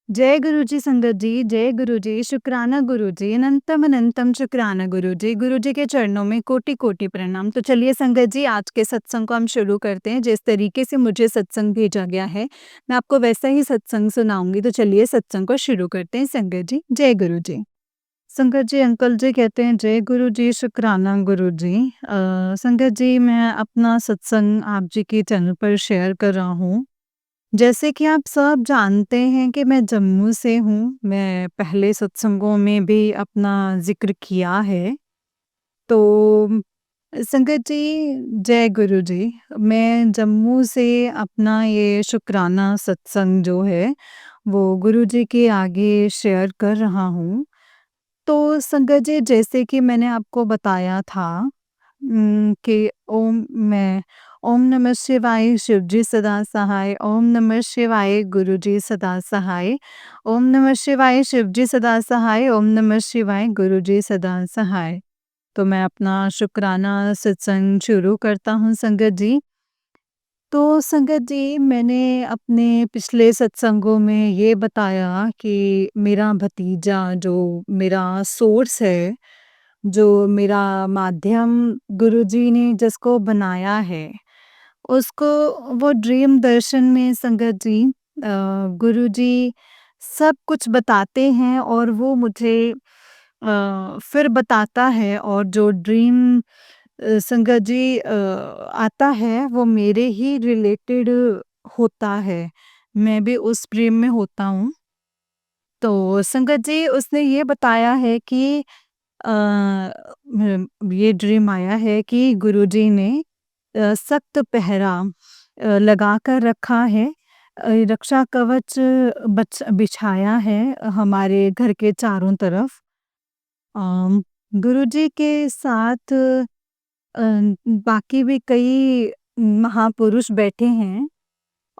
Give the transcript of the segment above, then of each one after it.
जय गुरु जी संगत जी, जय गुरु जी, शुक्राना गुरु जी, अनंतम अनंतम शुक्राना गुरु जी के चरणों में कोटि कोटि प्रणाम। तो चलिए संगत जी, आज के सत्संग को हम शुरू करते हैं। जिस तरीके से मुझे सत्संग भेजा गया है, मैं आपको वैसा ही सत्संग सुनाऊंगी। तो चलिए सत्संग को शुरू करते हैं संगत जी। जय गुरु जी। संगत जी, अंकल जी कहते हैं जय गुरु जी, शुक्राना गुरु जी। संगत जी, मैं अपना सत्संग आप जी के चैनल पर शेयर कर रहा हूँ। जैसे कि आप सब जानते हैं कि मैं जम्मू से हूँ। मैं पहले सत्संगों में भी अपना ज़िक्र किया है। तो संगत जी, जय गुरु जी। मैं जम्मू से अपना ये शुक्राना सत्संग जो है, वो गुरु जी के आगे शेयर कर रहा हूँ। तो संगत जी, जैसे कि मैंने आपको बताया था कि ओम नमः शिवाय शिवजी सदा सहाय, ओम नमः शिवाय गुरुजी सदा सहाय, ओम नमः शिवाय शिवजी सदा सहाय, ओम नमः शिवाय गुरुजी सदा सहाय। तो मैं अपना शुक्राना सत्संग शुरू करता हूँ संगत जी। तो संगत जी, मैंने अपने पिछले सत्संगों में ये बताया कि मेरा भतीजा जो मेरा सोर्स है, जो मेरा माध्यम गुरुजी ने जिसको बनाया है, उसको वो ड्रीम दर्शन में संगत जी गुरुजी सब कुछ बताते हैं और वो मुझे फिर बताता है, और जो ड्रीम संगत जी आता है वो मेरे ही रिलेटेड होता है। मैं भी उस ड्रीम में होता हूँ। तो संगत जी, उसने ये बताया है कि अ, ये ड्रीम आया है कि गुरुजी ने सख्त पहरा लगा कर रखा है। रक्षा कवच बिछाया है हमारे घर के चारों तरफ। गुरुजी के साथ बाकी भी कई महापुरुष बैठे हैं,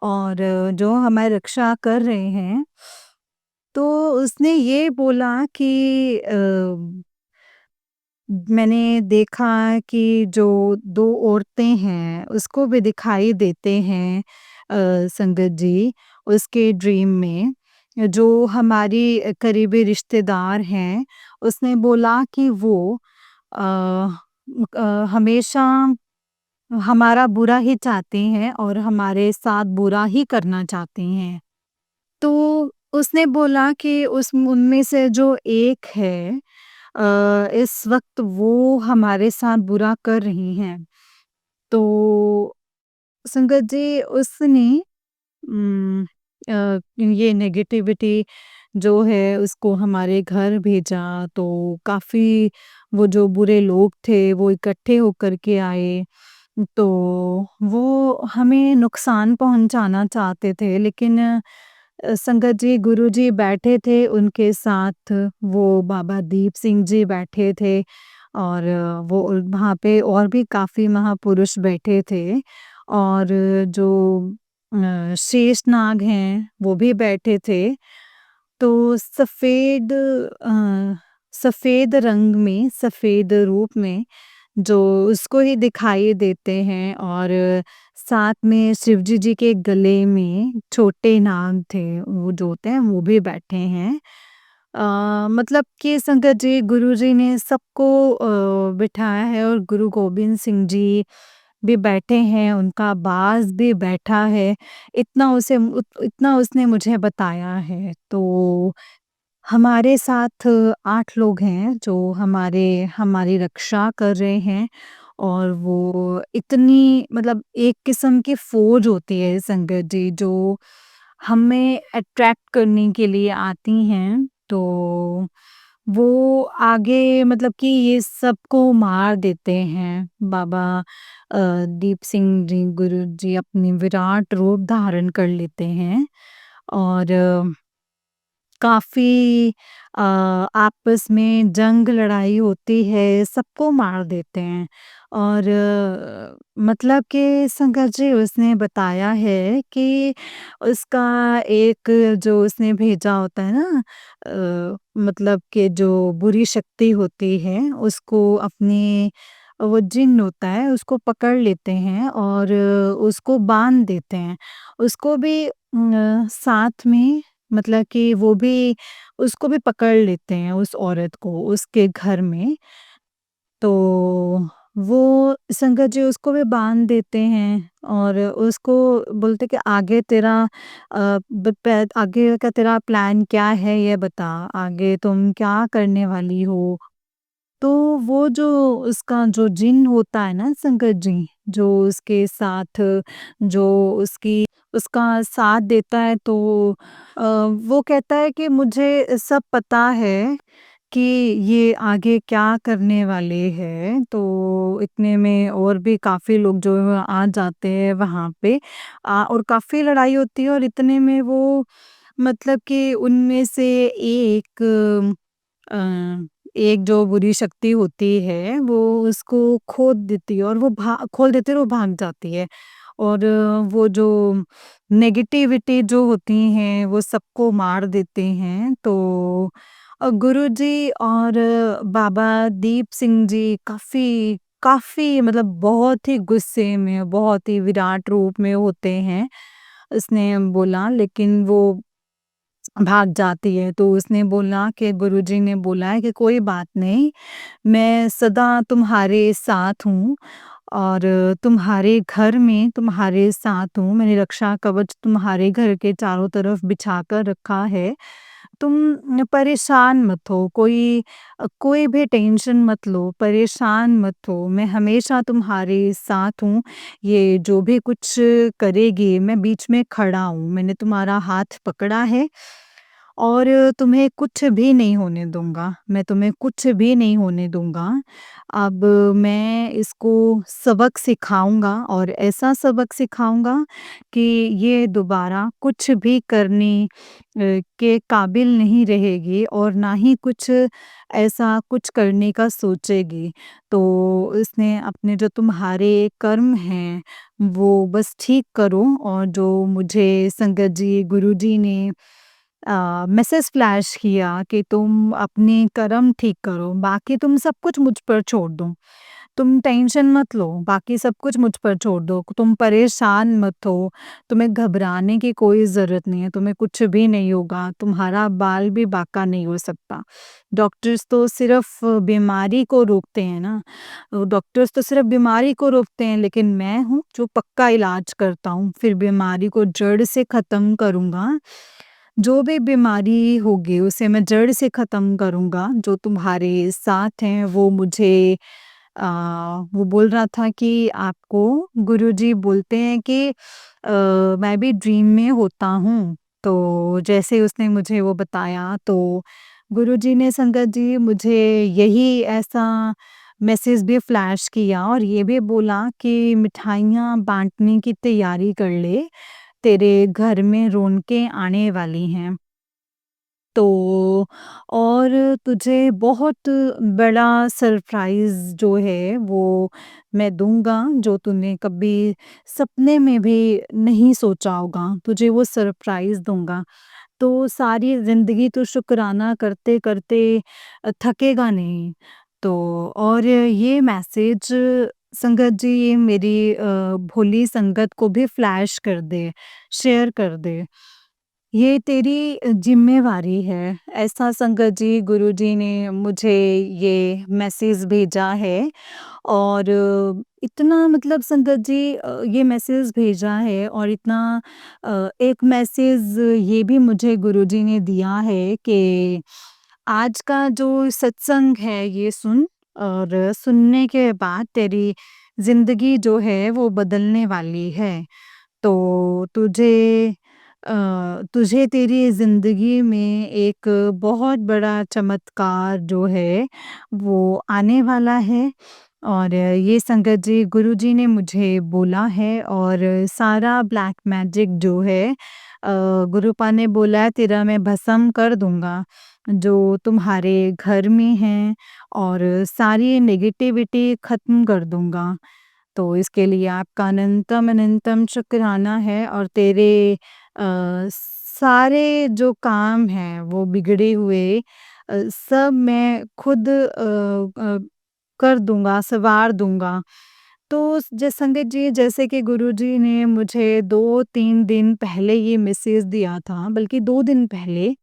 और जो हमारी रक्षा कर रहे हैं। तो उसने ये बोला कि मैंने देखा कि जो 2 औरतें हैं, उसको भी दिखाई देते हैं संगत जी, उसके ड्रीम में। जो हमारी करीबी रिश्तेदार हैं, उसने बोला कि वो अ हमेशा हमारा बुरा ही चाहते हैं और हमारे साथ बुरा ही करना चाहते हैं। तो उसने बोला कि उस उनमें से जो एक है, इस वक़्त वो हमारे साथ बुरा कर रही हैं। तो संगत जी, उसने उम, ये नेगेटिविटी जो है उसको हमारे घर भेजा। तो काफ़ी वो जो बुरे लोग थे वो इकट्ठे होकर के आए। तो वो हमें नुकसान पहुँचाना चाहते थे, लेकिन संगत जी, गुरुजी बैठे थे उनके साथ, वो बाबा दीप सिंह जी बैठे थे, और वो वहाँ पे और भी काफ़ी महापुरुष बैठे थे, और जो शेषनाग हैं वो भी बैठे थे। तो सफ़ेद रंग में, सफ़ेद रूप में जो उसको ही दिखाई देते हैं, और साथ में शिवजी जी के गले में छोटे नाग थे, वो जो होते हैं वो भी बैठे हैं। मतलब कि संगत जी, गुरुजी ने सबको बिठाया है, और गुरु गोबिंद सिंह जी भी बैठे हैं, उनका बाज़ भी बैठा है। इतना उसने मुझे बताया है। तो हमारे साथ 8 लोग हैं जो हमारी रक्षा कर रहे हैं, और वो इतनी, मतलब एक किस्म की फ़ौज होती है संगत जी, जो हमें अट्रैक्ट करने के लिए आती हैं। तो वो आगे, मतलब कि ये सबको मार देते हैं। बाबा दीप सिंह जी, गुरु जी अपनी विराट रूप धारण कर लेते हैं, और काफ़ी आपस में जंग लड़ाई होती है, सबको मार देते हैं। और मतलब कि संगत जी, उसने बताया है कि उसका एक जो उसने भेजा होता है ना, मतलब कि जो बुरी शक्ति होती है उसको अपने, वो जिन्न होता है उसको पकड़ लेते हैं और उसको बाँध देते हैं। उसको भी साथ में मतलब कि वो भी उसको भी पकड़ लेते हैं उस औरत को उसके घर में। तो वो संगत जी उसको भी बाँध देते हैं और उसको बोलते कि आगे तेरा ब पै आगे का तेरा प्लान क्या है ये बता, आगे तुम क्या करने वाली हो? तो वो जो उसका जो जिन होता है ना संगत जी, जो उसके साथ जो उसकी उसका साथ देता है तो वो कहता है कि मुझे सब पता है कि ये आगे क्या करने वाले हैं। तो इतने में और भी काफ़ी लोग जो है आ जाते हैं वहाँ पे और काफ़ी लड़ाई होती है और इतने में वो मतलब कि उनमें से अ, एक जो बुरी शक्ति होती है वो उसको खोद देती है और वो भा खोल देती है और वो भाग जाती है। और वो जो नेगेटिविटी जो होती हैं वो सबको मार देते हैं। तो गुरुजी और बाबा दीप सिंह जी काफ़ी काफ़ी मतलब बहुत ही गुस्से में, बहुत ही विराट रूप में होते हैं। उसने बोला लेकिन वो भाग जाती है, तो उसने बोला कि गुरुजी ने बोला है कि कोई बात नहीं, मैं सदा तुम्हारे साथ हूँ और तुम्हारे घर में तुम्हारे साथ हूँ, मैंने रक्षा कवच तुम्हारे घर के चारों तरफ बिछा कर रखा है। तुम परेशान मत हो, कोई भी टेंशन मत लो, परेशान मत हो, मैं हमेशा तुम्हारे साथ हूँ। ये जो भी कुछ करेगी, मैं बीच में खड़ा हूँ, मैंने तुम्हारा हाथ पकड़ा है और तुम्हें कुछ भी नहीं होने दूँगा, मैं तुम्हें कुछ भी नहीं होने दूँगा। अब मैं इसको सबक सिखाऊँगा और ऐसा सबक सिखाऊँगा कि ये दोबारा कुछ भी करने के काबिल नहीं रहेगी और ना ही कुछ ऐसा कुछ करने का सोचेगी। तो उसने अपने जो तुम्हारे कर्म हैं, वो बस ठीक करो और जो मुझे संगत जी, गुरुजी ने मैसेज फ्लैश किया कि तुम अपने कर्म ठीक करो, बाकी तुम सब कुछ मुझ पर छोड़ दो। तुम टेंशन मत लो, बाकी सब कुछ मुझ पर छोड़ दो। तुम परेशान मत हो, तुम्हें घबराने की कोई ज़रूरत नहीं है, तुम्हें कुछ भी नहीं होगा, तुम्हारा बाल भी बांका नहीं हो सकता। डॉक्टर्स तो सिर्फ़ बीमारी को रोकते हैं ना, डॉक्टर्स तो सिर्फ़ बीमारी को रोकते हैं, लेकिन मैं हूँ जो पक्का इलाज करता हूँ, फिर बीमारी को जड़ से ख़त्म करूँगा। जो भी बीमारी होगी उसे मैं जड़ से ख़त्म करूँगा। जो तुम्हारे साथ हैं वो मुझे अ, वो बोल रहा था कि आपको गुरुजी बोलते हैं कि मैं भी ड्रीम में होता हूँ। तो जैसे उसने मुझे वो बताया तो गुरुजी ने संगत जी मुझे यही ऐसा मैसेज भी फ्लैश किया और ये भी बोला कि मिठाइयाँ बाँटने की तैयारी कर ले, तेरे घर में रौनकें आने वाली हैं। तो और तुझे बहुत बड़ा सरप्राइज़ जो है वो मैं दूँगा, जो तूने कभी सपने में भी नहीं सोचा होगा, तुझे वो सरप्राइज़ दूँगा। तो सारी ज़िंदगी तू शुक्राना करते-करते थकेगा नहीं। तो और ये मैसेज संगत जी ये मेरी भोली संगत को भी फ्लैश कर दे, शेयर कर दे। ये तेरी ज़िम्मेवारी है। ऐसा संगत जी गुरुजी ने मुझे ये मैसेज भेजा है और इतना मतलब संगत जी ये मैसेज भेजा है और इतना एक मैसेज ये भी मुझे गुरुजी ने दिया है कि आज का जो सत्संग है ये सुन और सुनने के बाद तेरी ज़िंदगी जो है वो बदलने वाली है। तो तुझे तेरी ज़िंदगी में एक बहुत बड़ा चमत्कार जो है वो आने वाला है और ये संगत जी गुरुजी ने मुझे बोला है और सारा ब्लैक मैजिक जो है गुरुपा ने बोला है तेरा मैं भस्म कर दूँगा, जो तुम्हारे घर में है और सारी नेगेटिविटी ख़त्म कर दूँगा। तो इसके लिए आपका अनंतम अनंतम शुक्राना है और तेरे सारे जो काम हैं वो बिगड़े हुए सब मैं खुद कर दूँगा, सँवार दूँगा। तो संगत जी, जैसे कि गुरुजी ने मुझे 2-3 दिन पहले ये मैसेज दिया था, बल्कि 2 दिन पहले,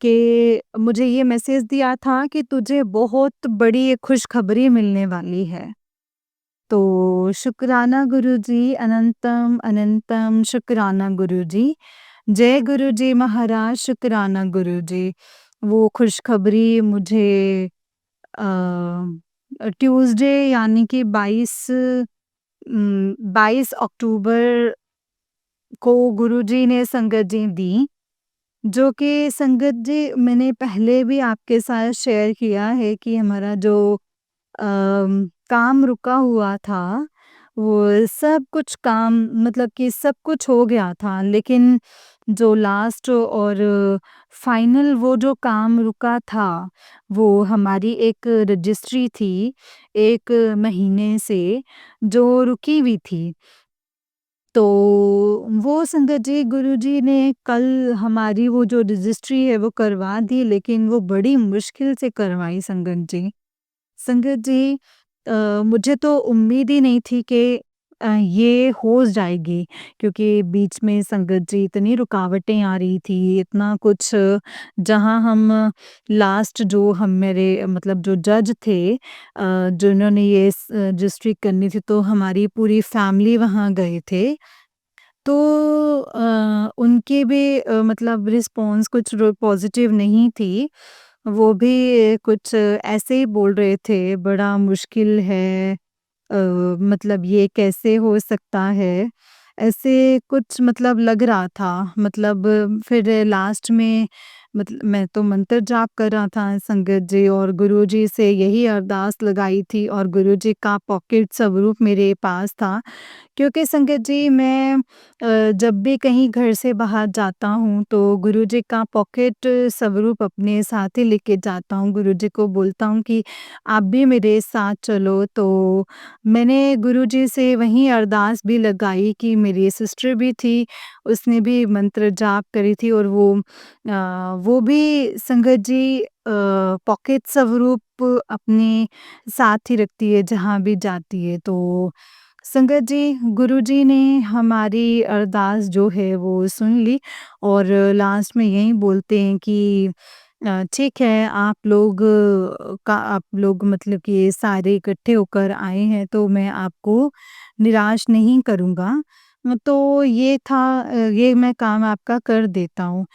कि मुझे ये मैसेज दिया था कि तुझे बहुत बड़ी एक खुशखबरी मिलने वाली है। तो शुक्राना गुरुजी, अनंतम अनंतम शुक्राना गुरुजी। जय गुरुजी महाराज, शुक्राना गुरुजी। वो खुशखबरी मुझे अ, ट्यूसडे यानी कि 22 अक्टूबर को गुरुजी ने संगत जी दी, जो कि संगत जी मैंने पहले भी आपके साथ शेयर किया है कि हमारा जो काम रुका हुआ था, वो सब कुछ काम, मतलब कि सब कुछ हो गया था, लेकिन जो लास्ट और फाइनल वो जो काम रुका था, वो हमारी एक रजिस्ट्री थी, 1 महीने से जो रुकी हुई थी। तो वो संगत जी, गुरुजी ने कल हमारी वो जो रजिस्ट्री है वो करवा दी, लेकिन वो बड़ी मुश्किल से करवाई संगत जी। संगत जी, मुझे तो उम्मीद ही नहीं थी कि ये हो जाएगी, क्योंकि बीच में संगत जी इतनी रुकावटें आ रही थी, इतना कुछ, जहाँ हम लास्ट जो हम मेरे मतलब जो जज थे, जिन्होंने ये रजिस्ट्री करनी थी, तो हमारी पूरी फैमिली वहाँ गए थे। तो उनके भी मतलब रिस्पॉन्स कुछ पॉजिटिव नहीं थी। वो भी कुछ ऐसे ही बोल रहे थे, बड़ा मुश्किल है, मतलब ये कैसे हो सकता है? ऐसे कुछ मतलब लग रहा था। मतलब फिर लास्ट में मैं तो मंत्र जाप कर रहा था संगत जी, और गुरुजी से यही अरदास लगाई थी, और गुरुजी का पॉकेट स्वरूप मेरे पास था। क्योंकि संगत जी, मैं जब भी कहीं घर से बाहर जाता हूँ, तो गुरुजी का पॉकेट स्वरूप अपने साथ ही लेके जाता हूँ। गुरुजी को बोलता हूँ कि आप भी मेरे साथ चलो। तो मैंने गुरुजी से वहीं अरदास भी लगाई कि मेरी सिस्टर भी थी, उसने भी मंत्र जाप करी थी, और वो भी संगत जी पॉकेट स्वरूप अपने साथ ही रखती है जहाँ भी जाती है। तो संगत जी, गुरुजी ने हमारी अरदास जो है वो सुन ली, और लास्ट में यही बोलते हैं कि ठीक है, आप लोग मतलब कि सारे इकट्ठे होकर आए हैं, तो मैं आपको निराश नहीं करूँगा। तो ये था, ये मैं काम आपका कर देता हूँ।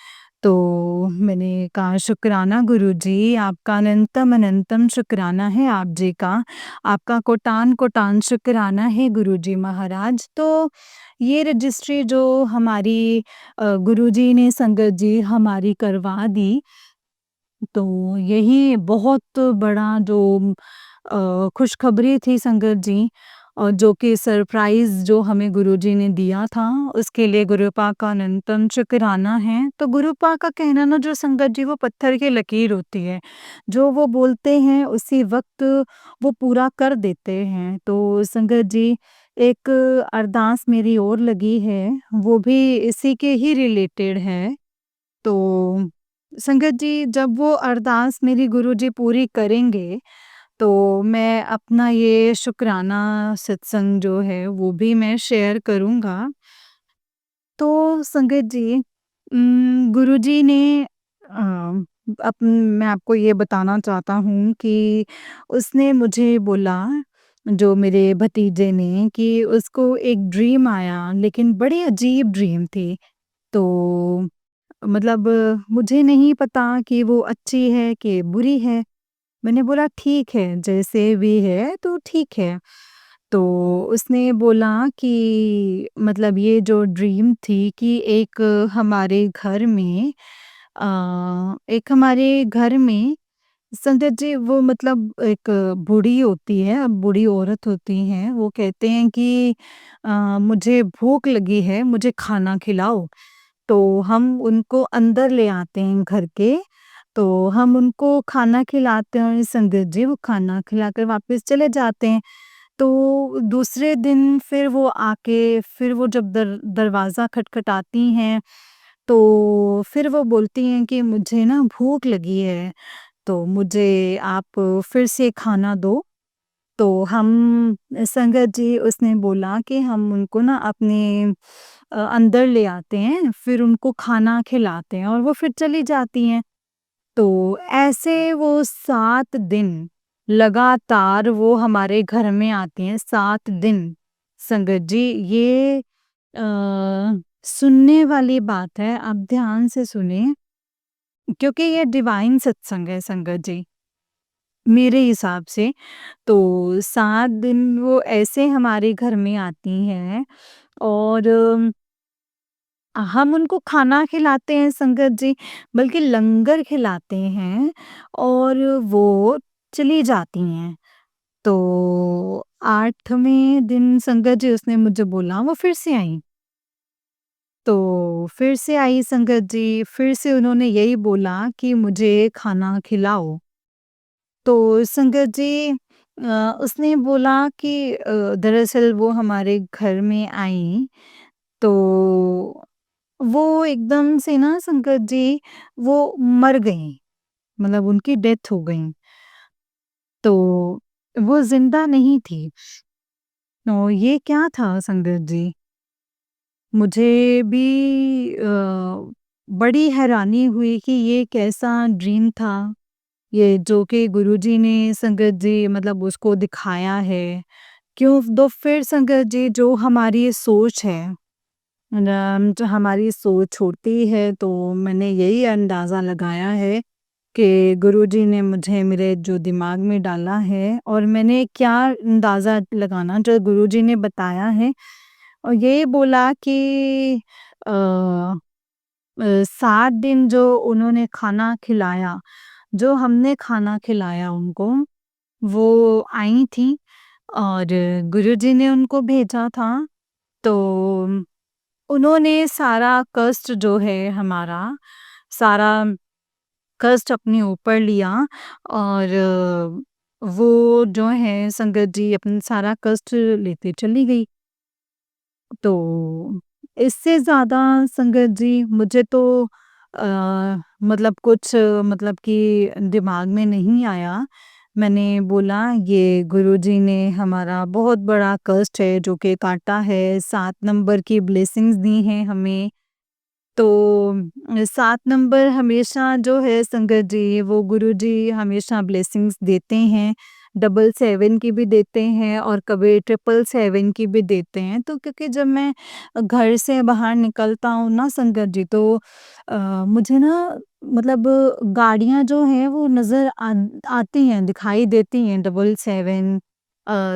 तो मैंने कहा, शुक्राना गुरुजी, आपका अनंतम अनंतम शुक्राना है आप जी का। आपका कोटान-कोटान शुक्राना है गुरुजी महाराज। तो ये रजिस्ट्री जो हमारी गुरुजी ने संगत जी हमारी करवा दी, तो यही बहुत बड़ा जो खुशखबरी थी संगत जी, और जो कि सरप्राइज़ जो हमें गुरुजी ने दिया था, उसके लिए गुरुपा का अनंतम शुक्राना है। तो गुरुपा का कहना ना, जो संगत जी, वो पत्थर की लकीर होती है, जो वो बोलते हैं उसी वक़्त वो पूरा कर देते हैं। तो संगत जी, एक अरदास मेरी और लगी है, वो भी इसी के ही रिलेटेड है। तो संगत जी, जब वो अरदास मेरी गुरुजी पूरी करेंगे, तो मैं अपना ये शुक्राना सत्संग जो है वो भी मैं शेयर करूँगा। तो संगत जी, गुरुजी ने मैं आपको ये बताना चाहता हूँ कि उसने मुझे बोला, जो मेरे भतीजे ने, कि उसको एक ड्रीम आया, लेकिन बड़ी अजीब ड्रीम थी। तो मतलब मुझे नहीं पता कि वो अच्छी है कि बुरी है। मैंने बोला ठीक है, जैसे भी है तो ठीक है। तो उसने बोला कि मतलब ये जो ड्रीम थी कि हमारे घर में एक हमारे घर में संगत जी, वो मतलब एक बूढ़ी होती है, अब बूढ़ी औरत होती हैं, वो कहते हैं कि मुझे भूख लगी है, मुझे खाना खिलाओ। तो हम उनको अंदर ले आते हैं घर के, तो हम उनको खाना खिलाते हैं, और संगत जी वो खाना खिलाकर वापस चले जाते हैं। तो दूसरे दिन फिर वो आके, फिर वो जब दरवाज़ा खटखटाती हैं, तो फिर वो बोलती हैं कि मुझे ना भूख लगी है, तो मुझे आप फिर से खाना दो। तो हम संगत जी उसने बोला कि हम उनको ना अपने अंदर ले आते हैं, फिर उनको खाना खिलाते हैं और वो फिर चली जाती हैं। तो ऐसे वो 7 दिन लगातार वो हमारे घर में आती हैं, 7 दिन। संगत जी ये सुनने वाली बात है, आप ध्यान से सुनिए, क्योंकि ये डिवाइन सत्संग है संगत जी, मेरे हिसाब से। तो 7 दिन वो ऐसे हमारे घर में आती हैं और हम उनको खाना खिलाते हैं संगत जी, बल्कि लंगर खिलाते हैं और वो चली जाती हैं। तो 8वें दिन संगत जी उसने मुझे बोला वो फिर से आई। तो फिर से आई संगत जी, फिर से उन्होंने यही बोला कि मुझे खाना खिलाओ। तो संगत जी उसने बोला कि दरअसल वो हमारे घर में आई, तो वो एकदम से ना संगत जी वो मर गईं, मतलब उनकी डेथ हो गई। तो वो ज़िंदा नहीं थी। तो ये क्या था संगत जी? मुझे भी बड़ी हैरानी हुई कि ये कैसा ड्रीम था, ये जो कि गुरुजी ने संगत जी मतलब उसको दिखाया है। क्यों तो फिर संगत जी जो हमारी सोच है, जो हमारी सोच होती है, तो मैंने यही अंदाज़ा लगाया है कि गुरुजी ने मुझे मेरे जो दिमाग में डाला है और मैंने क्या अंदाज़ा लगाना जो गुरुजी ने बताया है और ये बोला कि अ 7 दिन जो उन्होंने खाना खिलाया, जो हमने खाना खिलाया उनको, वो आई थीं और गुरुजी ने उनको भेजा था। तो उन्होंने सारा कष्ट जो है हमारा, सारा कष्ट अपने ऊपर लिया और वो जो है संगत जी अपना सारा कष्ट लेते चली गई। तो इससे ज़्यादा संगत जी मुझे तो अ, मतलब कुछ मतलब कि दिमाग में नहीं आया। मैंने बोला ये गुरुजी ने हमारा बहुत बड़ा कष्ट है जो कि काटा है, 7 नंबर की ब्लेसिंग्स दी हैं हमें। तो 7 नंबर हमेशा जो है संगत जी वो गुरुजी हमेशा ब्लेसिंग्स देते हैं। डबल 7 की भी देते हैं और कभी ट्रिपल 7 की भी देते हैं। तो क्योंकि जब मैं घर से बाहर निकलता हूँ ना संगत जी, तो मुझे ना मतलब गाड़ियाँ जो हैं वो नज़र आती हैं, दिखाई देती हैं, डबल 7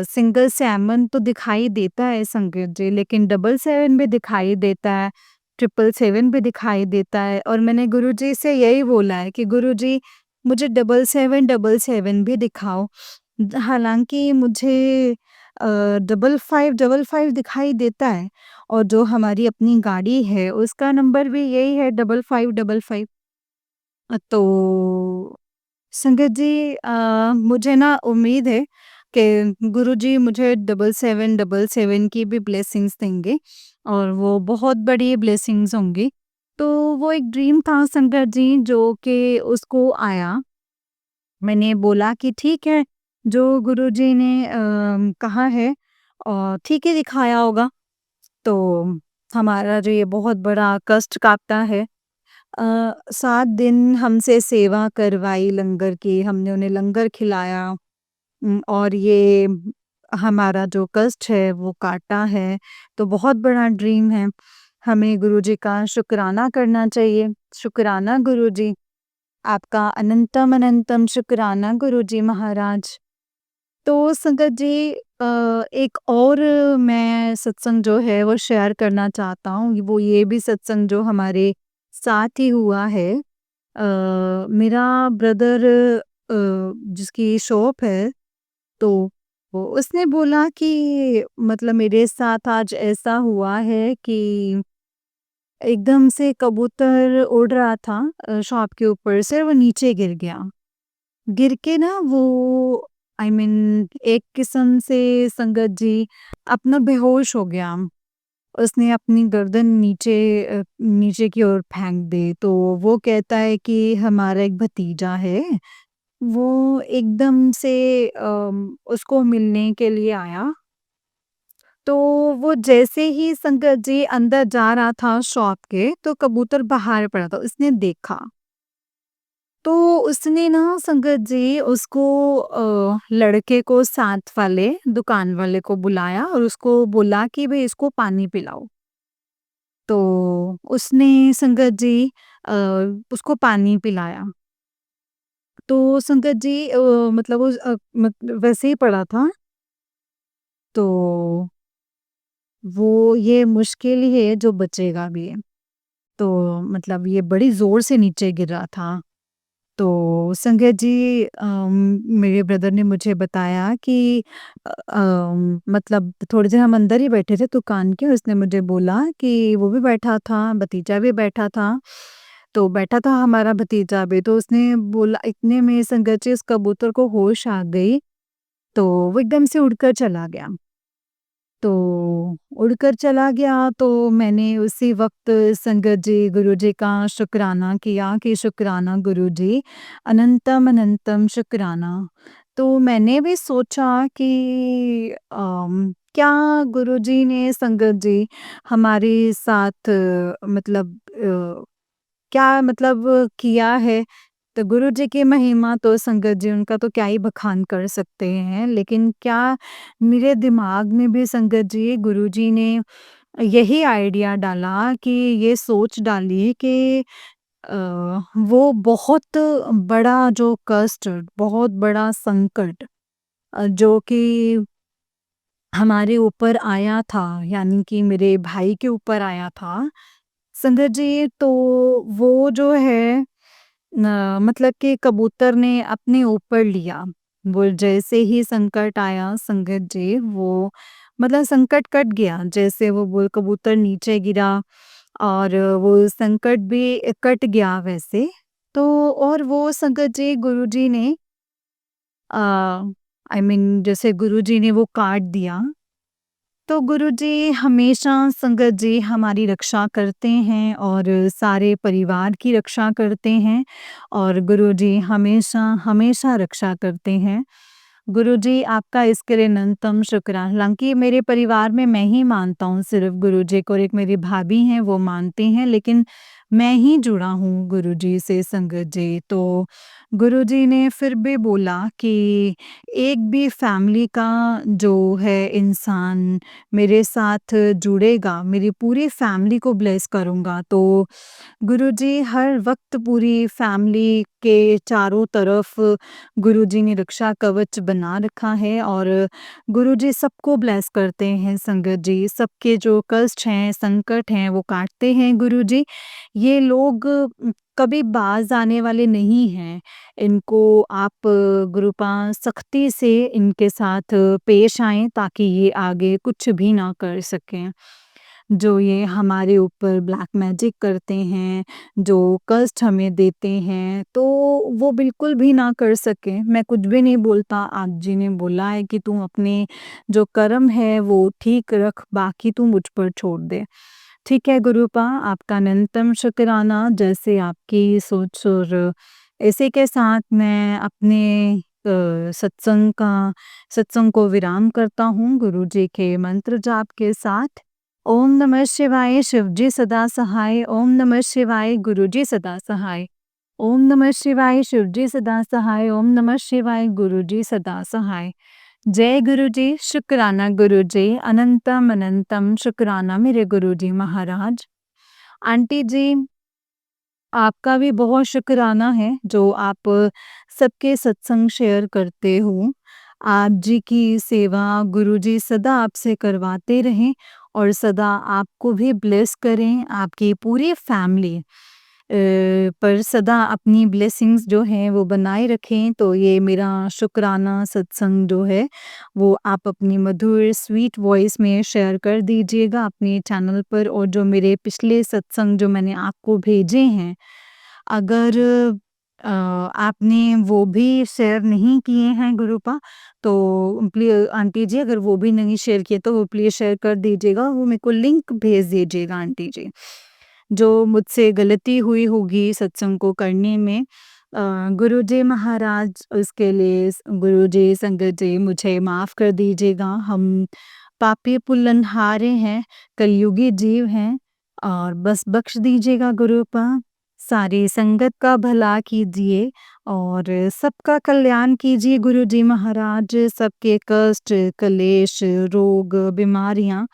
सिंगल 7 तो दिखाई देता है संगत जी, लेकिन डबल 7 भी दिखाई देता है। 777 भी दिखाई देता है और मैंने गुरुजी से यही बोला है कि गुरुजी मुझे डबल सेवन भी दिखाओ। हालाँकि मुझे डबल फाइव दिखाई देता है और जो हमारी अपनी गाड़ी है उसका नंबर भी यही है डबल फाइव। तो संगत जी मुझे ना उम्मीद है कि गुरुजी मुझे डबल सेवन की भी ब्लेसिंग्स देंगे और वो बहुत बड़ी ब्लेसिंग्स होंगी। तो वो एक ड्रीम था संगत जी जो कि उसको आया। मैंने बोला कि ठीक है, जो गुरुजी ने कहा है ठीक ही दिखाया होगा। तो हमारा जो ये बहुत बड़ा कष्ट काटता है, 7 दिन हमसे सेवा करवाई लंगर की, हमने उन्हें लंगर खिलाया, और ये हमारा जो कष्ट है वो काटा है, तो बहुत बड़ा ड्रीम है। हमें गुरुजी का शुक्राना करना चाहिए। शुक्राना गुरुजी, आपका अनंतम अनंतम शुक्राना गुरुजी महाराज। तो संगत जी एक और मैं सत्संग जो है वो शेयर करना चाहता हूँ, वो ये भी सत्संग जो हमारे साथ ही हुआ है। मेरा ब्रदर जिसकी शॉप है, तो वो उसने बोला कि मतलब मेरे साथ आज ऐसा हुआ है कि एकदम से कबूतर उड़ रहा था शॉप के ऊपर से, वो नीचे गिर गया। गिर के ना वो आई मीन एक किस्म से संगत जी अपना बेहोश हो गया। उसने अपनी गर्दन नीचे की ओर फेंक दी। तो वो कहता है कि हमारा एक भतीजा है, वो एकदम से उसको मिलने के लिए आया। तो वो जैसे ही संगत जी अंदर जा रहा था शॉप के, तो कबूतर बाहर पड़ा था, उसने देखा। तो उसने ना संगत जी उसको लड़के को साथ वाले दुकान वाले को बुलाया और उसको बोला कि भई इसको पानी पिलाओ। तो उसने संगत जी अ, उसको पानी पिलाया। तो संगत जी मतलब वैसे ही पड़ा था, तो वो ये मुश्किल ही है जो बचेगा भी। तो मतलब ये बड़ी ज़ोर से नीचे गिर रहा था। तो संगत जी मेरे ब्रदर ने मुझे बताया कि मतलब थोड़ी देर हम अंदर ही बैठे थे दुकान के, उसने मुझे बोला कि वो भी बैठा था, भतीजा भी बैठा था। तो बैठा था हमारा भतीजा भी, तो उसने बोला, इतने में संगत जी उस कबूतर को होश आ गई, तो वो एकदम से उड़कर चला गया। तो उड़कर चला गया, तो मैंने उसी वक़्त संगत जी, गुरुजी का शुक्राना किया कि शुक्राना गुरुजी, अनंतम अनंतम शुक्राना। तो मैंने भी सोचा कि क्या गुरुजी ने संगत जी हमारे साथ मतलब क्या मतलब किया है। तो गुरुजी की महिमा तो संगत जी उनका तो क्या ही बखान कर सकते हैं। लेकिन क्या मेरे दिमाग में भी संगत जी गुरुजी ने यही आइडिया डाला कि ये सोच डाली कि वो बहुत बड़ा जो कष्ट, बहुत बड़ा संकट जो कि हमारे ऊपर आया था, यानी कि मेरे भाई के ऊपर आया था। संगत जी तो वो जो है मतलब कि कबूतर ने अपने ऊपर लिया। वो जैसे ही संकट आया संगत जी, वो मतलब संकट कट गया। जैसे वो कबूतर नीचे गिरा और वो संकट भी कट गया वैसे। तो और वो संगत जी गुरुजी ने अ, आई मीन जैसे गुरुजी ने वो काट दिया, तो गुरुजी हमेशा संगत जी हमारी रक्षा करते हैं और सारे परिवार की रक्षा करते हैं और गुरुजी हमेशा हमेशा रक्षा करते हैं। गुरुजी आपका इसके लिए अनंतम शुक्र। हालाँकि मेरे परिवार में मैं ही मानता हूँ सिर्फ़ गुरुजी को, और एक मेरी भाभी हैं वो मानते हैं, लेकिन मैं ही जुड़ा हूँ गुरुजी से संगत जी। तो गुरुजी ने फिर भी बोला कि एक भी फैमिली का जो है इंसान मेरे साथ जुड़ेगा, मेरी पूरी फैमिली को ब्लेस करूँगा। तो गुरुजी हर वक़्त पूरी फैमिली के चारों तरफ गुरुजी ने रक्षा कवच बना रखा है और गुरुजी सबको ब्लेस करते हैं संगत जी। सबके जो कष्ट हैं, संकट हैं, वो काटते हैं गुरुजी। ये लोग कभी बाज़ आने वाले नहीं हैं। इनको आप गुरुपा सख्ती से इनके साथ पेश आएँ ताकि ये आगे कुछ भी ना कर सकें। जो ये हमारे ऊपर ब्लैक मैजिक करते हैं, जो कष्ट हमें देते हैं, तो वो बिल्कुल भी ना कर सकें। मैं कुछ भी नहीं बोलता, आप जी ने बोला है कि तू अपने जो कर्म है वो ठीक रख, बाकी तू मुझ पर छोड़ दे। ठीक है गुरुपा, आपका अनंतम शुक्राना। जैसे आपकी सोच और इसी के साथ मैं अपने सत्संग को विराम करता हूँ गुरुजी के मंत्र जाप के साथ। ओम नमः शिवाय, शिवजी सदा सहाय। ओम नमः शिवाय, गुरुजी सदा सहाय। ओम नमः शिवाय, शिवजी सदा सहाय। ओम नमः शिवाय, गुरुजी सदा सहाय। जय गुरुजी, शुक्राना गुरुजी, अनंतम अनंतम शुक्राना मेरे गुरुजी महाराज। आंटी जी, आपका भी बहुत शुक्राना है जो आप सबके सत्संग शेयर करते हो। आप जी की सेवा गुरुजी सदा आपसे करवाते रहें और सदा आपको भी ब्लेस करें, आपकी पूरी फैमिली पर सदा अपनी ब्लेसिंग्स जो हैं वो बनाए रखें। तो ये मेरा शुक्राना सत्संग जो है वो आप अपनी मधुर स्वीट वॉइस में शेयर कर दीजिएगा अपने चैनल पर। और जो मेरे पिछले सत्संग जो मैंने आपको भेजे हैं, अगर आपने वो भी शेयर नहीं किए हैं गुरुपा, तो आंटी जी अगर वो भी नहीं शेयर किए तो वो प्लीज़ शेयर कर दीजिएगा, वो मेरे को लिंक भेज दीजिएगा आंटी जी। जो मुझसे गलती हुई होगी सत्संग को करने में, गुरुजी महाराज उसके लिए गुरुजी संगत जी मुझे माफ़ कर दीजिएगा। हम पापी पुल्लनहारे हैं, कलयुगी जीव हैं और बस बख्श दीजिएगा गुरुपा। सारी संगत का भला कीजिए और सबका कल्याण कीजिए गुरुजी महाराज। सबके कष्ट, कलेश, रोग, बीमारियाँ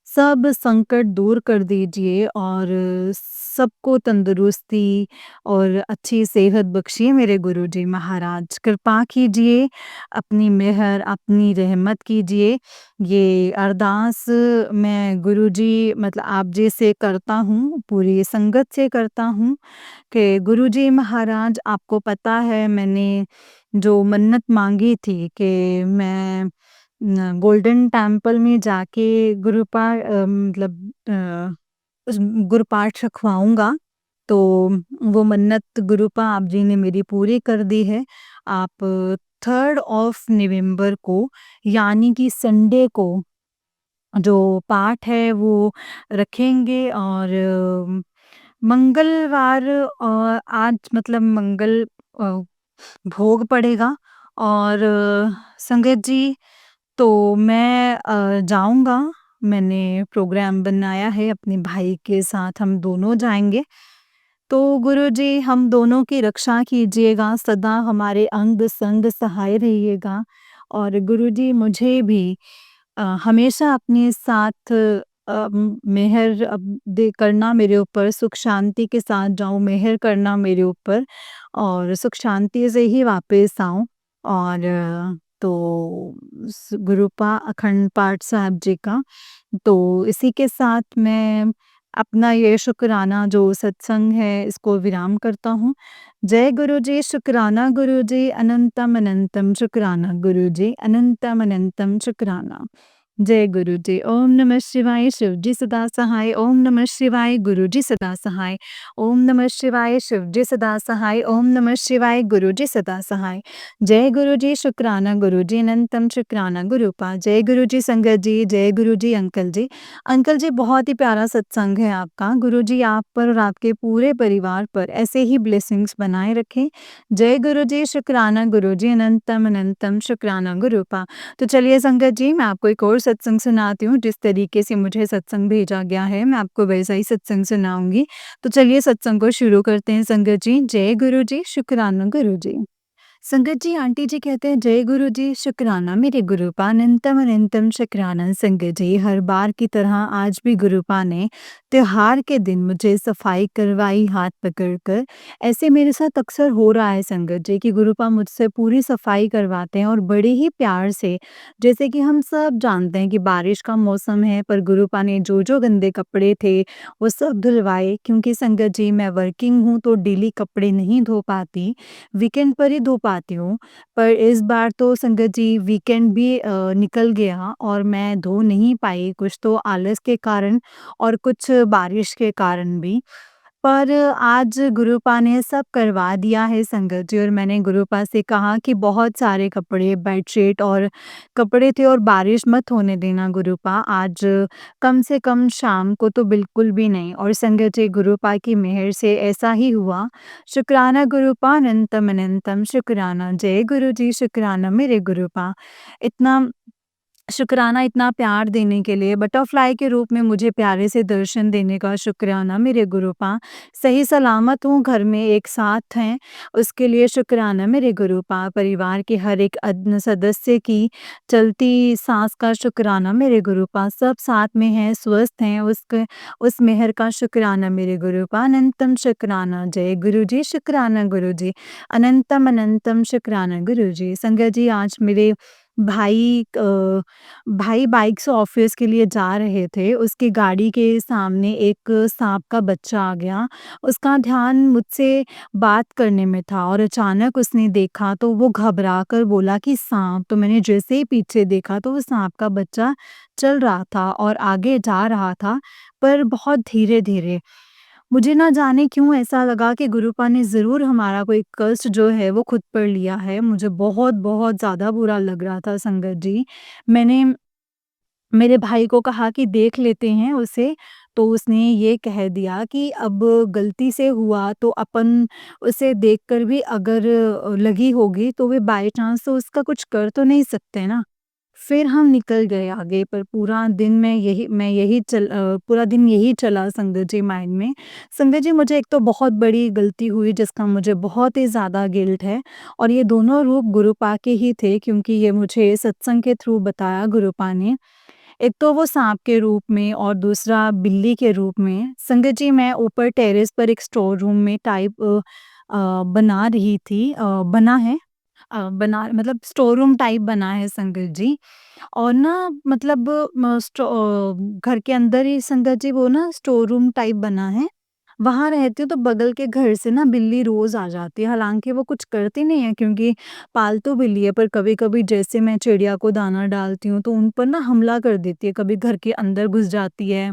सब संकट दूर कर दीजिए और सबको तंदुरुस्ती और अच्छी सेहत बख्शिए मेरे गुरुजी महाराज। कृपा कीजिए, अपनी मेहर, अपनी रहमत कीजिए। ये अरदास मैं गुरुजी मतलब आप जी से करता हूँ, पूरी संगत से करता हूँ कि गुरुजी महाराज आपको पता है मैंने जो मन्नत माँगी थी कि मैं गोल्डन टेम्पल में जाके उस गुरुपाठ रखवाऊँगा। तो वो मन्नत गुरुपा आप जी ने मेरी पूरी कर दी है। आप 3rd ऑफ नवंबर को यानी कि संडे को जो पाठ है वो रखेंगे और मंगलवार आज मतलब अ, भोग पड़ेगा और संगत जी तो मैं जाऊँगा। मैंने प्रोग्राम बनाया है अपने भाई के साथ हम दोनों जाएँगे। तो गुरुजी हम दोनों की रक्षा कीजिएगा, सदा हमारे अंग-संग सहाय रहिएगा और गुरुजी मुझे भी हमेशा अपने साथ मेहर दे करना मेरे ऊपर, सुख शांति के साथ जाऊँ, मेहर करना मेरे ऊपर और सुख शांति से ही वापस आऊँ और तो गुरुपा अखंड पाठ साहब जी का तो इसी के साथ मैं अपना ये शुक्राना जो सत्संग है इसको विराम करता हूँ। जय गुरु जी, शुक्राना गुरु जी, अनंतम अनंतम शुक्राना गुरु जी, अनंतम अनंतम शुक्राना। जय गुरु जी। ओम नमः शिवाय, शिव जी सदा सहाय। ओम नमः शिवाय, गुरु जी सदा सहाय। ओम नमः शिवाय, शिव जी सदा सहाय। ओम नमः शिवाय, गुरु जी सदा सहाय। जय गुरु जी, शुक्राना गुरु जी, अनंतम शुक्राना गुरुपा। जय गुरु जी संगत जी, जय गुरु जी अंकल जी। अंकल जी बहुत ही प्यारा सत्संग है आपका। गुरु जी आप पर और आपके पूरे परिवार पर ऐसे ही ब्लेसिंग्स बनाए रखें। जय गुरु जी, शुक्राना गुरु जी, अनंतम अनंतम शुक्राना गुरुपा। तो चलिए संगत जी मैं आपको एक और सत्संग सुनाती हूँ। जिस तरीके से मुझे सत्संग भेजा गया है मैं आपको वैसा ही सत्संग सुनाऊँगी। तो चलिए सत्संग को शुरू करते हैं संगत जी। जय गुरु जी, शुक्राना गुरु जी। संगत जी आंटी जी कहते हैं जय गुरु जी, शुक्राना मेरे गुरुपा, अनंतम अनंतम शुक्राना। संगत जी हर बार की तरह आज भी गुरुपा ने त्योहार के दिन मुझे सफाई करवाई हाथ पकड़कर। ऐसे मेरे साथ अक्सर हो रहा है संगत जी कि गुरुपा मुझसे पूरी सफाई करवाते हैं और बड़े ही प्यार से। जैसे कि हम सब जानते हैं कि बारिश का मौसम है पर गुरुपा ने जो गंदे कपड़े थे वो सब धुलवाए। क्योंकि संगत जी मैं वर्किंग हूँ तो डेली कपड़े नहीं धो पाती, वीकेंड पर ही धो पाती हूँ। पर इस बार तो संगत जी वीकेंड भी निकल गया और मैं धो नहीं पाई, कुछ तो आलस के कारण और कुछ बारिश के कारण भी। पर आज गुरुपा ने सब करवा दिया है संगत जी और मैंने गुरुपा से कहा कि बहुत सारे कपड़े, बेडशीट और कपड़े थे और बारिश मत होने देना गुरुपा, आज कम से कम शाम को तो बिल्कुल भी नहीं। और संगत जी गुरुपा की मेहर से ऐसा ही हुआ। शुक्राना गुरुपा, अनंतम अनंतम शुक्राना। जय गुरु जी, शुक्राना मेरे गुरुपा। इतना शुक्राना इतना प्यार देने के लिए, बटरफ्लाई के रूप में मुझे प्यारे से दर्शन देने का शुक्राना मेरे गुरुपा। सही सलामत हूँ, घर में एक साथ हैं, उसके लिए शुक्राना मेरे गुरुपा। परिवार के हर एक सदस्य की चलती साँस का शुक्राना मेरे गुरुपा। सब साथ में हैं, स्वस्थ हैं, उस मेहर का शुक्राना मेरे गुरुपा। अनंतम शुक्राना। जय गुरु जी, शुक्राना गुरु जी। अनंतम अनंतम शुक्राना गुरु जी। संगत जी आज मेरे भाई भाई बाइक से ऑफिस के लिए जा रहे थे, उसकी गाड़ी के सामने एक साँप का बच्चा आ गया। उसका ध्यान मुझसे बात करने में था और अचानक उसने देखा तो वो घबरा कर बोला कि साँप। तो मैंने जैसे ही पीछे देखा तो वो साँप का बच्चा चल रहा था और आगे जा रहा था, पर बहुत धीरे-धीरे। मुझे ना जाने क्यों ऐसा लगा कि गुरुपा ने ज़रूर हमारा कोई कष्ट जो है वो खुद पर लिया है। मुझे बहुत-बहुत ज़्यादा बुरा लग रहा था संगत जी। मैंने मेरे भाई को कहा कि देख लेते हैं उसे, तो उसने ये कह दिया कि अब गलती से हुआ तो अपन उसे देखकर भी अगर लगी होगी तो वे बाय चांस तो उसका कुछ कर तो नहीं सकते ना। फिर हम निकल गए आगे पर पूरा दिन पूरा दिन यही चला संगत जी माइंड में। संगत जी मुझे एक तो बहुत बड़ी गलती हुई जिसका मुझे बहुत ही ज़्यादा गिल्ट है और ये दोनों रूप गुरुपा के ही थे क्योंकि ये मुझे सत्संग के थ्रू बताया गुरुपा ने। एक तो वो साँप के रूप में और दूसरा बिल्ली के रूप में। संगत जी मैं ऊपर टेरेस पर एक स्टोर रूम में बना रही थी बना है बना मतलब स्टोर रूम टाइप बना है संगत जी। और ना मतलब घर के अंदर ही संगत जी वो ना स्टोर रूम टाइप बना है। वहाँ रहती हूँ तो बगल के घर से ना बिल्ली रोज़ आ जाती है, हालाँकि वो कुछ करती नहीं है क्योंकि पालतू बिल्ली है, पर कभी-कभी जैसे मैं चिड़िया को दाना डालती हूँ तो उन पर ना हमला कर देती है, कभी घर के अंदर घुस जाती है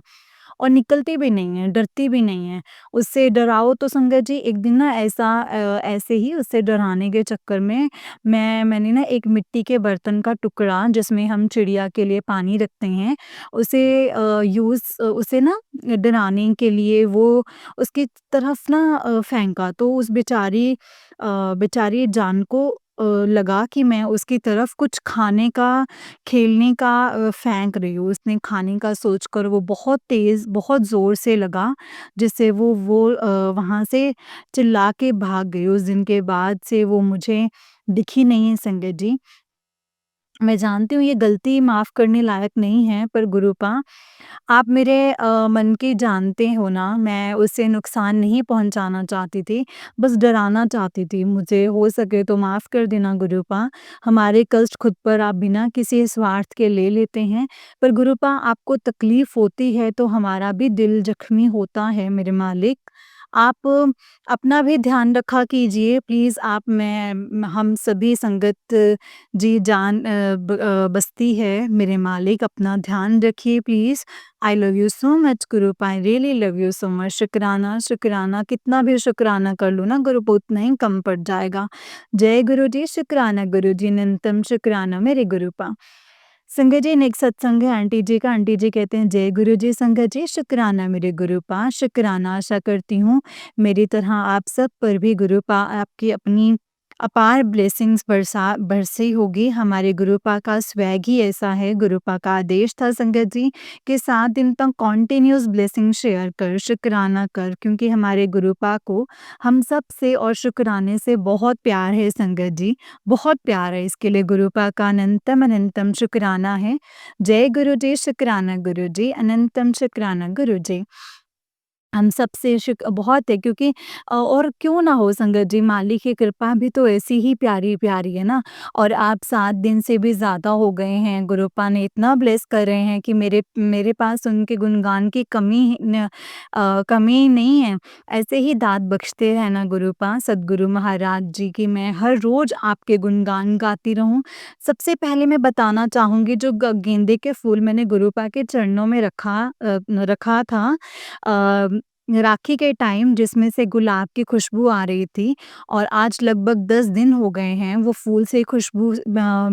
और निकलती भी नहीं है, डरती भी नहीं है। उससे डराओ तो संगत जी एक दिन ना ऐसे ही उससे डराने के चक्कर में मैंने ना एक मिट्टी के बर्तन का टुकड़ा जिसमें हम चिड़िया के लिए पानी रखते हैं, उसे ना डराने के लिए वो उसकी तरफ ना फेंका तो उस बेचारी जान को लगा कि मैं उसकी तरफ कुछ खाने का, खेलने का फेंक रही हूँ। उसने खाने का सोचकर वो बहुत तेज़, बहुत ज़ोर से लगा, जिससे वहाँ से चिल्ला के भाग गई। उस दिन के बाद से वो मुझे दिखी नहीं है संगत जी। मैं जानती हूँ ये गलती माफ़ करने लायक नहीं है, पर गुरुपा आप मेरे मन की जानते हो ना, मैं उसे नुकसान नहीं पहुँचाना चाहती थी, बस डराना चाहती थी। मुझे हो सके तो माफ़ कर देना गुरुपा। हमारे कष्ट खुद पर आप बिना किसी स्वार्थ के ले लेते हैं, पर गुरुपा आपको तकलीफ़ होती है तो हमारा भी दिल ज़ख्मी होता है मेरे मालिक। आप अपना भी ध्यान रखा कीजिए प्लीज़ आप मैं हम सभी संगत जी बसती है मेरे मालिक अपना ध्यान रखिए please. I love you so much group I really love you so much शुक्राना, शुक्राना कितना भी शुक्राना कर लूँ ना गुरूप उतना ही कम पड़ जाएगा। जय गुरु जी, शुक्राना गुरु जी, अनंतम शुक्राना मेरे गुरूपा। संगत जी नेक्स्ट सत्संग है आंटी जी का। आंटी जी कहते हैं जय गुरु जी संगत जी, शुक्राना मेरे गुरूपा, शुक्राना आशा करती हूँ मेरी तरह आप सब पर भी गुरूपा आपकी अपनी अपार ब्लेसिंग्स बरसी होगी। हमारे गुरूपा का स्वैग ही ऐसा है, गुरूपा का आदेश था संगत जी कि 7 दिन तक कंटिन्यूअस ब्लेसिंग शेयर कर, शुक्राना कर क्योंकि हमारे गुरूपा को हम सब से और शुक्राने से बहुत प्यार है संगत जी, बहुत प्यार है। इसके लिए गुरूपा का अनंतम अनंतम शुक्राना है। जय गुरु जी, शुक्राना गुरु जी, अनंतम शुक्राना गुरु जी। हम सबसे बहुत है क्योंकि और क्यों ना हो संगत जी मालिक की कृपा भी तो ऐसी ही प्यारी-प्यारी है ना। और आप 7 दिन से भी ज़्यादा हो गए हैं, गुरुपा ने इतना ब्लेस कर रहे हैं कि मेरे मेरे पास उनके गुणगान की कमी नहीं है। ऐसे ही दात बख्शते रहना गुरुपा, सद्गुरु महाराज जी की मैं हर रोज़ आपके गुणगान गाती रहूँ। सबसे पहले मैं बताना चाहूँगी जो ग गेंदे के फूल मैंने गुरुपा के चरणों में रखा था अ, राखी के टाइम जिसमें से गुलाब की खुशबू आ रही थी और आज लगभग 10 दिन हो गए हैं वो फूल से खुशबू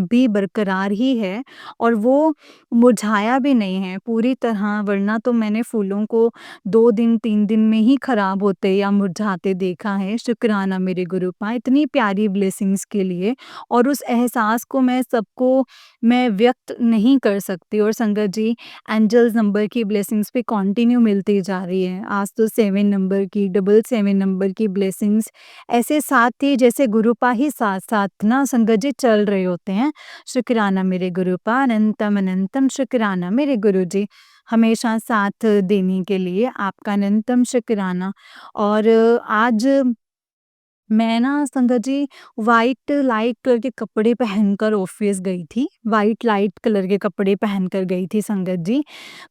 भी बरकरार ही है और वो मुरझाया भी नहीं है पूरी तरह, वरना तो मैंने फूलों को 2 दिन 3 दिन में ही खराब होते या मुरझाते देखा है। शुक्राना मेरे गुरुपा इतनी प्यारी ब्लेसिंग्स के लिए और उस एहसास को मैं व्यक्त नहीं कर सकती। और संगत जी एंजल्स नंबर की ब्लेसिंग्स भी कंटिन्यू मिलती जा रही है। आज तो 7 नंबर की, 777 नंबर की ब्लेसिंग्स ऐसे साथ ही जैसे गुरुपा ही साथ-साथ ना संगत जी चल रहे होते हैं। शुक्राना मेरे गुरुपा, अनंतम अनंतम शुक्राना मेरे गुरु जी। हमेशा साथ देने के लिए आपका अनंतम शुक्राना। और आज मैं ना संगत जी व्हाइट लाइट कलर के कपड़े पहनकर ऑफ़िस गई थी। व्हाइट लाइट कलर के कपड़े पहनकर गई थी संगत जी।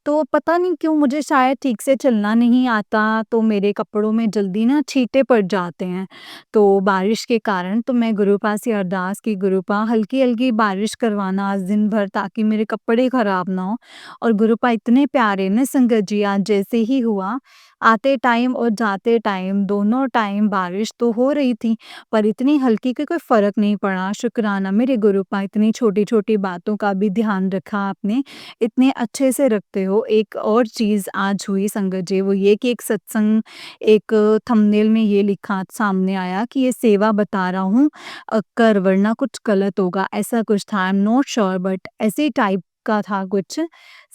तो पता नहीं क्यों मुझे शायद ठीक से चलना नहीं आता, तो मेरे कपड़ों में जल्दी ना छींटे पड़ जाते हैं। तो बारिश के कारण तो मैं गुरुपा से अरदास की गुरुपा हल्की-हल्की बारिश करवाना आज दिन भर ताकि मेरे कपड़े ख़राब ना हो। और गुरुपा इतने प्यारे ना संगत जी आज जैसे ही हुआ आते टाइम और जाते टाइम दोनों टाइम बारिश तो हो रही थी, पर इतनी हल्की कि कोई फ़र्क नहीं पड़ा। शुक्राना मेरे गुरूपा, इतनी छोटी-छोटी बातों का भी ध्यान रखा आपने, इतने अच्छे से रखते हो। एक और चीज़ आज हुई संगत जी, वो ये कि एक सत्संग, एक थंबनेल में ये लिखा सामने आया कि ये सेवा बता रहा हूँ, कर वरना कुछ गलत होगा, ऐसा कुछ था। I am not sure but ऐसे टाइप का था कुछ।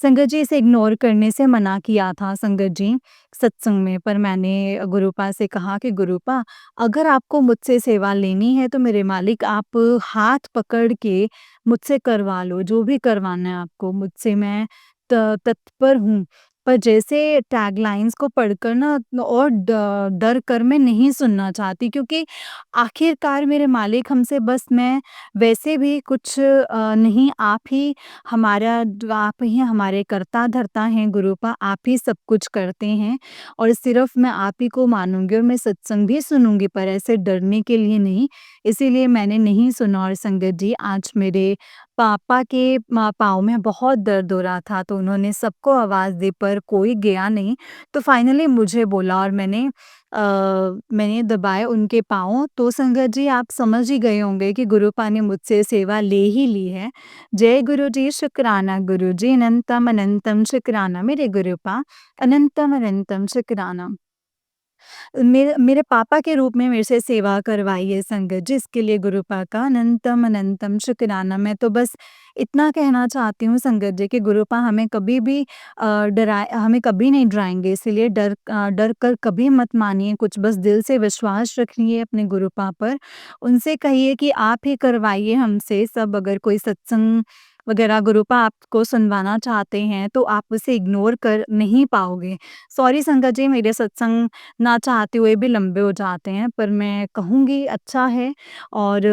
संगत जी इसे इग्नोर करने से मना किया था संगत जी सत्संग में, पर मैंने गुरुपा से कहा कि गुरुपा, अगर आपको मुझसे सेवा लेनी है तो मेरे मालिक आप हाथ पकड़ के मुझसे करवा लो, जो भी करवाना है आपको मुझसे, मैं तत्पर हूँ। पर जैसे टैगलाइन्स को पढ़कर ना और डर कर मैं नहीं सुनना चाहती, क्योंकि आखिरकार मेरे मालिक हमसे बस, मैं वैसे भी कुछ नहीं, आप ही हमारे कर्ता-धर्ता हैं गुरुपा, आप ही सब कुछ करते हैं और सिर्फ़ मैं आप ही को मानूँगी और मैं सत्संग भी सुनूँगी, पर ऐसे डरने के लिए नहीं। इसीलिए मैंने नहीं सुना और संगत जी आज मेरे पापा के पाँव में बहुत दर्द हो रहा था, तो उन्होंने सबको आवाज़ दी पर कोई गया नहीं। तो फाइनली मुझे बोला और मैंने दबाए उनके पाँव, तो संगत जी आप समझ ही गए होंगे कि गुरुपा ने मुझसे सेवा ले ही ली है। जय गुरु जी, शुक्राना गुरु जी, अनंतम अनंतम शुक्राना मेरे गुरुपा, अनंतम अनंतम शुक्राना। मेरे मेरे पापा के रूप में मेरे से सेवा करवाई है संगत जी, इसके लिए गुरुपा का अनंतम अनंतम शुक्राना। मैं तो बस इतना कहना चाहती हूँ संगत जी कि गुरुपा हमें कभी भी हमें कभी नहीं डराएँगे, इसीलिए डर कर कभी मत मानिए कुछ, बस दिल से विश्वास रखिए अपने गुरुपा पर। उनसे कहिए कि आप ही करवाइए हमसे सब, अगर कोई सत्संग वगैरह गुरुपा आपको सुनवाना चाहते हैं, तो आप उसे इग्नोर कर नहीं पाओगे। सॉरी संगत जी, मेरे सत्संग ना चाहते हुए भी लंबे हो जाते हैं, पर मैं कहूँगी अच्छा है और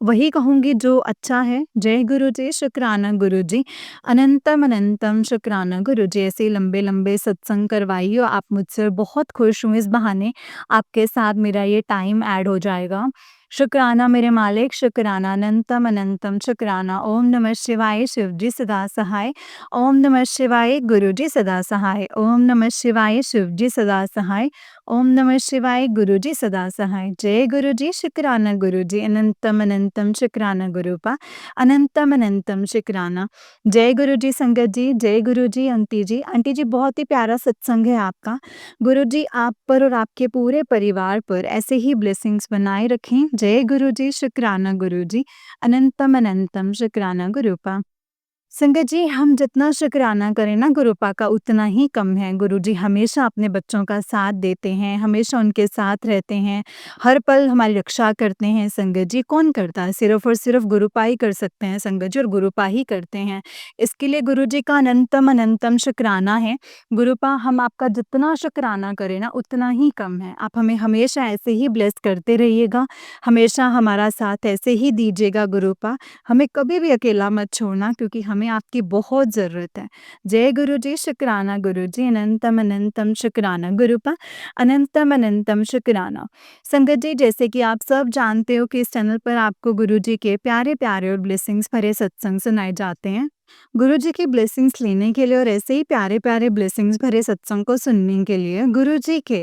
वही कहूँगी जो अच्छा है। जय गुरु जी, शुक्राना गुरु जी, अनंतम अनंतम शुक्राना गुरु जी। ऐसे लंबे-लंबे सत्संग करवाइए, आप मुझसे बहुत खुश हूँ इस बहाने आपके साथ मेरा ये टाइम ऐड हो जाएगा। शुक्राना मेरे मालिक, शुक्राना अनंतम अनंतम शुक्राना। ओम नमः शिवाय, शिव जी सदा सहाय। ओम नमः शिवाय, गुरु जी सदा सहाय। ओम नमः शिवाय, शिव जी सदा सहाय। ओम नमः शिवाय, गुरु जी सदा सहाय। जय गुरु जी, शुक्राना गुरु जी, अनंतम अनंतम शुक्राना गुरुपा, अनंतम अनंतम शुक्राना। जय गुरु जी संगत जी, जय गुरु जी आंटी जी। आंटी जी बहुत ही प्यारा सत्संग है आपका। गुरु जी आप पर और आपके पूरे परिवार पर ऐसे ही ब्लेसिंग्स बनाए रखें। जय गुरु जी, शुक्राना गुरु जी, अनंतम अनंतम शुक्राना गुरुपा। संगत जी हम जितना शुक्राना करें ना गुरुपा का उतना ही कम है। गुरुजी हमेशा अपने बच्चों का साथ देते हैं, हमेशा उनके साथ रहते हैं, हर पल हमारी रक्षा करते हैं संगत जी। कौन करता है? सिर्फ़ और सिर्फ़ गुरुपा ही कर सकते हैं संगत जी, और गुरुपा ही करते हैं। इसके लिए गुरुजी का अनंतम अनंतम शुक्राना है। गुरुपा हम आपका जितना शुक्राना करें ना उतना ही कम है। आप हमें हमेशा ऐसे ही ब्लेस करते रहिएगा, हमेशा हमारा साथ ऐसे ही दीजिएगा गुरुपा। हमें कभी भी अकेला मत छोड़ना, क्योंकि हमें आपकी बहुत ज़रूरत है। जय गुरु जी, शुक्राना गुरु जी, अनंतम अनंतम शुक्राना गुरुपा, अनंतम अनंतम शुक्राना। संगत जी जैसे कि आप सब जानते हो कि इस चैनल पर आपको गुरु जी के प्यारे-प्यारे और ब्लेसिंग्स भरे सत्संग सुनाए जाते हैं। गुरु जी की ब्लेसिंग्स लेने के लिए और ऐसे ही प्यारे-प्यारे ब्लेसिंग्स भरे सत्संग को सुनने के लिए गुरु जी के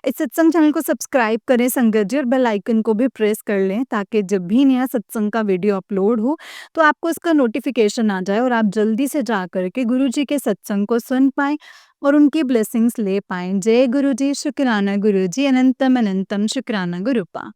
इस सत्संग चैनल को सब्सक्राइब करें संगत जी, और बेल आइकन को भी प्रेस कर लें, ताकि जब भी नया सत्संग का वीडियो अपलोड हो तो आपको इसका नोटिफिकेशन आ जाए और आप जल्दी से जा कर के गुरु जी के सत्संग को सुन पाएँ और उनकी ब्लेसिंग्स ले पाएँ। जय गुरु जी, शुक्राना गुरु जी, अनंतम अनंतम शुक्राना गुरुपा।